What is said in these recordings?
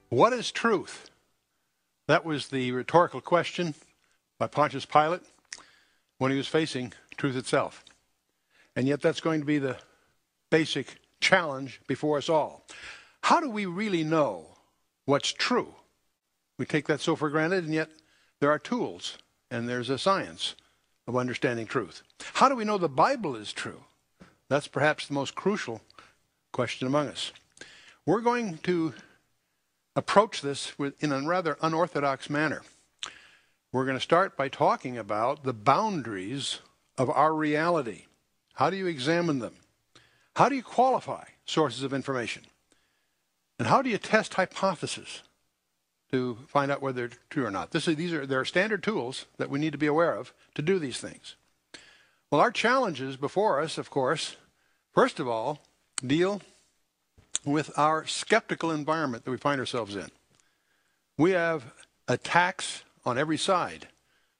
What is truth? That was the rhetorical question by Pontius Pilate when he was facing truth itself. And yet that's going to be the basic challenge before us all. How do we really know what's true? We take that so for granted, and yet there are tools and there's a science of understanding truth. How do we know the Bible is true? That's perhaps the most crucial question among us. We're going to approach this in a rather unorthodox manner. We're going to start by talking about the boundaries of our reality. How do you examine them? How do you qualify sources of information? And how do you test hypotheses to find out whether they're true or not? There are standard tools that we need to be aware of to do these things. Well, our challenges before us, of course, first of all, deal with our skeptical environment that we find ourselves in. We have attacks on every side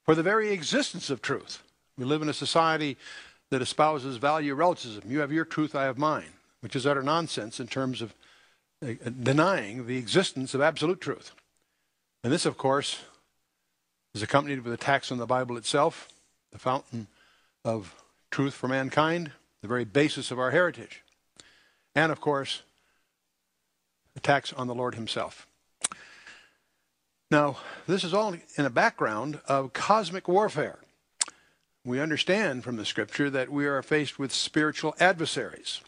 for the very existence of truth. We live in a society that espouses value relativism. You have your truth, I have mine, which is utter nonsense in terms of denying the existence of absolute truth. And this, of course, is accompanied with attacks on the Bible itself, the fountain of truth for mankind, the very basis of our heritage. And, of course, attacks on the Lord himself. Now, this is all in a background of cosmic warfare. We understand from the Scripture that we are faced with spiritual adversaries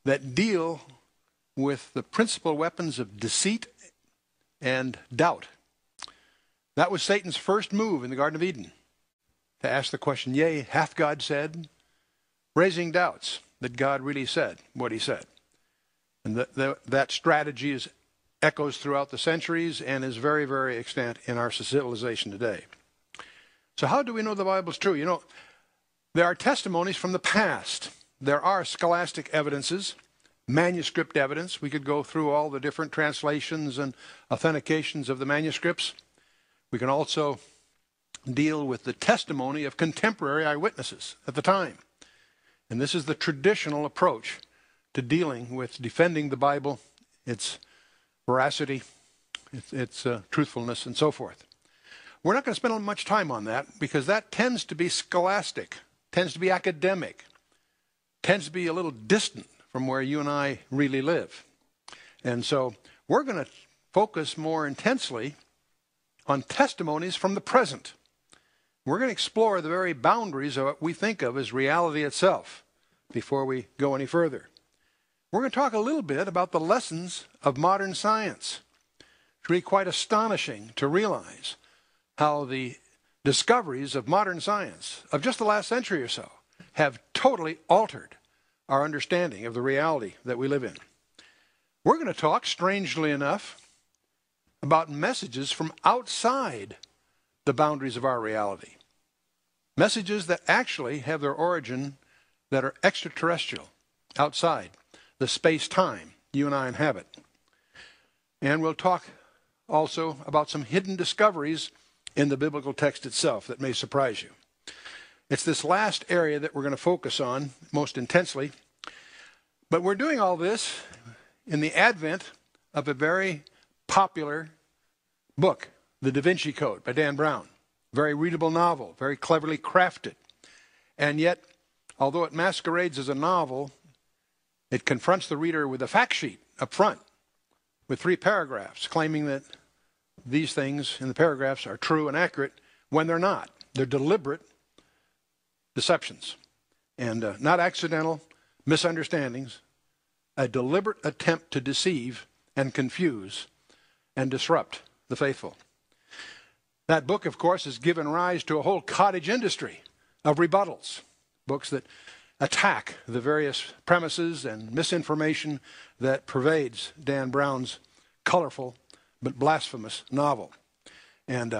that deal with the principal weapons of deceit and doubt. That was Satan's first move in the Garden of Eden, to ask the question, yea, hath God said? Raising doubts that God really said what he said. And that strategy echoes throughout the centuries and is very, very extant in our civilization today. So how do we know the Bible's true? You know, there are testimonies from the past. There are scholastic evidences, manuscript evidence. We could go through all the different translations and authentications of the manuscripts. We can also deal with the testimony of contemporary eyewitnesses at the time. And this is the traditional approach to dealing with defending the Bible, its veracity, its truthfulness, and so forth. We're not going to spend much time on that because that tends to be scholastic, tends to be academic, tends to be a little distant from where you and I really live. And so we're going to focus more intensely on testimonies from the present. We're going to explore the very boundaries of what we think of as reality itself before we go any further. We're going to talk a little bit about the lessons of modern science. It's really quite astonishing to realize how the discoveries of modern science of just the last century or so have totally altered our understanding of the reality that we live in. We're going to talk, strangely enough, about messages from outside the boundaries of our reality. Messages that actually have their origin that are extraterrestrial, outside the space-time you and I inhabit. And we'll talk also about some hidden discoveries in the biblical text itself that may surprise you. It's this last area that we're going to focus on most intensely. But we're doing all this in the advent of a very popular book, The Da Vinci Code by Dan Brown. Very readable novel, very cleverly crafted. And yet, although it masquerades as a novel, it confronts the reader with a fact sheet up front with 3 paragraphs claiming that these things in the paragraphs are true and accurate when they're not. They're deliberate deceptions and not accidental misunderstandings, a deliberate attempt to deceive and confuse and disrupt the faithful. That book, of course, has given rise to a whole cottage industry of rebuttals, books that attack the various premises and misinformation that pervades Dan Brown's colorful but blasphemous novel. And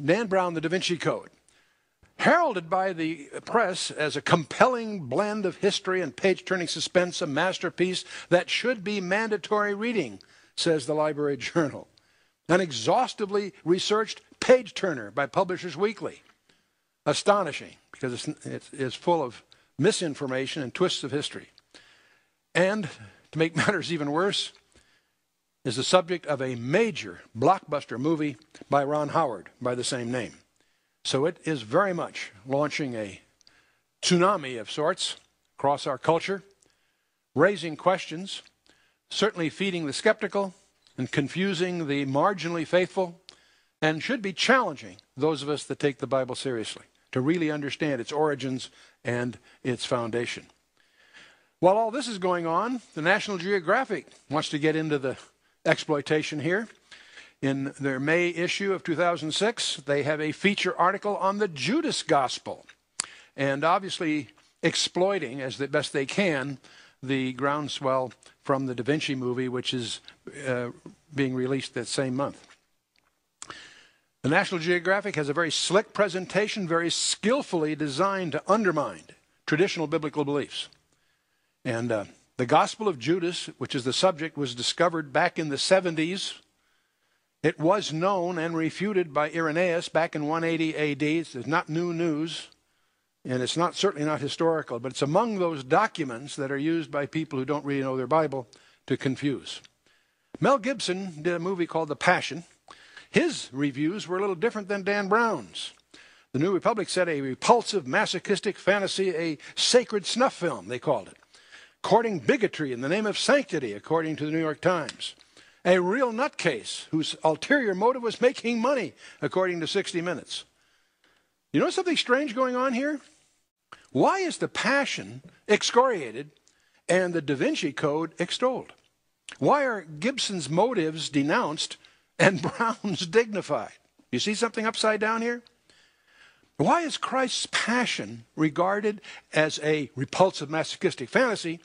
Dan Brown, The Da Vinci Code, heralded by the press as a compelling blend of history and page-turning suspense, a masterpiece that should be mandatory reading, says the Library Journal. An exhaustively researched page-turner by Publishers Weekly. Astonishing, because it's full of misinformation and twists of history. And to make matters even worse, is the subject of a major blockbuster movie by Ron Howard by the same name. So it is very much launching a tsunami of sorts across our culture, raising questions, certainly feeding the skeptical and confusing the marginally faithful, and should be challenging those of us that take the Bible seriously to really understand its origins and its foundation. While all this is going on, the National Geographic wants to get into the exploitation here. In their May issue of 2006, they have a feature article on the Judas Gospel, and obviously exploiting, as the best they can, the groundswell from the Da Vinci movie, which is being released that same month. The National Geographic has a very slick presentation, very skillfully designed to undermine traditional biblical beliefs. And the Gospel of Judas, which is the subject, was discovered back in the 70s. It was known and refuted by Irenaeus back in 180 AD. It's not new news, and it's certainly not historical, but it's among those documents that are used by people who don't really know their Bible to confuse. Mel Gibson did a movie called The Passion. His reviews were a little different than Dan Brown's. The New Republic said a repulsive, masochistic fantasy, a sacred snuff film, they called it. Courting bigotry in the name of sanctity, according to the New York Times. A real nutcase whose ulterior motive was making money, according to 60 Minutes. You know something strange going on here? Why is the Passion excoriated and the Da Vinci Code extolled? Why are Gibson's motives denounced and Brown's dignified? You see something upside down here? Why is Christ's Passion regarded as a repulsive, masochistic fantasy,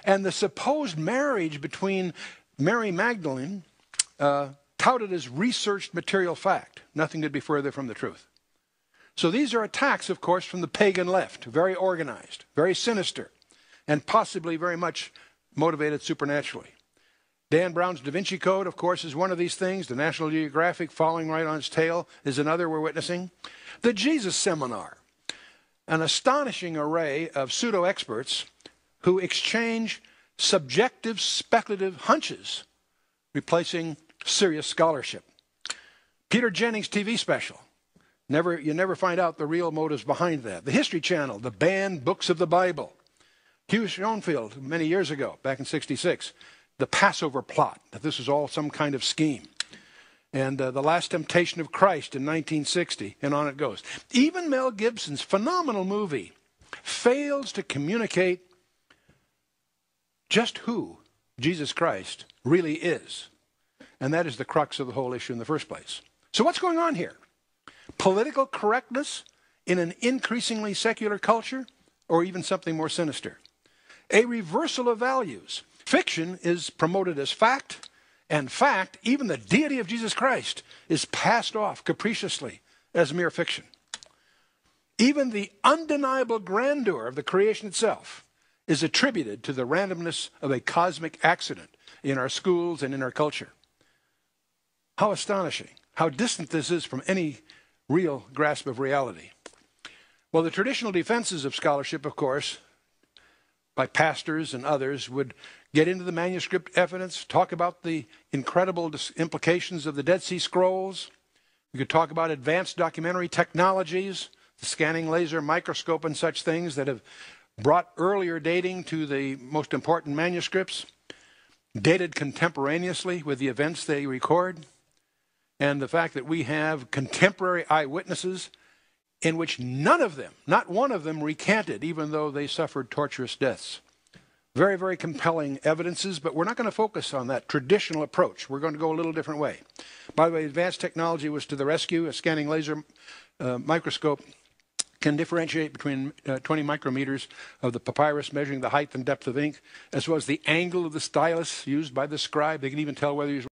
and the supposed marriage between Mary Magdalene touted as researched material fact? Nothing could be further from the truth. So these are attacks, of course, from the pagan left, very organized, very sinister, and possibly very much motivated supernaturally. Dan Brown's Da Vinci Code, of course, is one of these things. The National Geographic, following right on its tail, is another we're witnessing. The Jesus Seminar, an astonishing array of pseudo-experts who exchange subjective, speculative hunches, replacing serious scholarship. Peter Jennings' TV special. You never find out the real motives behind that. The History Channel, the banned books of the Bible. Hugh Schoenfield, many years ago, back in '66, the Passover plot, that this was all some kind of scheme. And The Last Temptation of Christ in 1960, and on it goes. Even Mel Gibson's phenomenal movie fails to communicate just who Jesus Christ really is. And that is the crux of the whole issue in the first place. So what's going on here? Political correctness in an increasingly secular culture, or even something more sinister? A reversal of values. Fiction is promoted as fact, and fact, even the deity of Jesus Christ, is passed off capriciously as mere fiction. Even the undeniable grandeur of the creation itself is attributed to the randomness of a cosmic accident in our schools and in our culture. How astonishing, how distant this is from any real grasp of reality. Well, the traditional defenses of scholarship, of course, by pastors and others, would get into the manuscript evidence, talk about the incredible implications of the Dead Sea Scrolls. We could talk about advanced documentary technologies, the scanning laser microscope and such things that have brought earlier dating to the most important manuscripts, dated contemporaneously with the events they record, and the fact that we have contemporary eyewitnesses in which none of them, not one of them, recanted, even though they suffered torturous deaths. Very, very compelling evidences, but we're not going to focus on that traditional approach. We're going to go a little different way. By the way, advanced technology was to the rescue. A scanning laser microscope can differentiate between 20 micrometers of the papyrus, measuring the height and depth of ink, as well as the angle of the stylus used by the scribe. They can even tell whether he's